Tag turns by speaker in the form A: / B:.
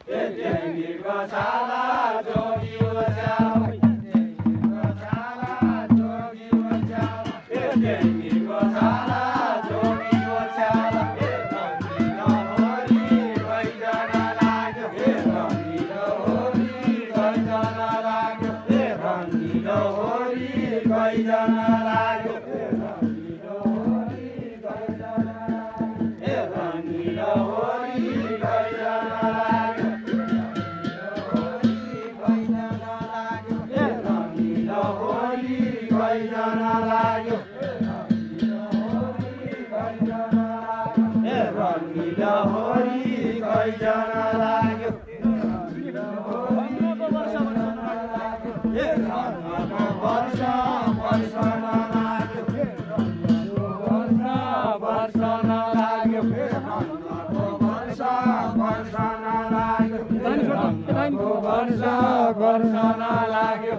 A: टेङ्गीको छाला जोगी ओछ्याउ टेङ्गीको छाला जोगी ओछ्याउ टेङ्गीको छाला जोगी ओछ्याउ रङ्गिलो होली गइजन लाग्यो रङ्गिलो होली गइजन लाग्यो रङ्गिलो होली गइजन लाग्यो रङ्गिलो होली गइजन लाग्यो रङ्गिलो होली गइजन लाग्यो रङ्गिलो होली गइजन लाग्यो रङ्गिलो होली गइजन लाग्यो रङ्गको वर्ष वर्षन लाग्यो वर्षन लाग्यो रङ्गको वर्ष वर्षन लाग्यो रङ्गको वर्ष वर्षन लाग्यो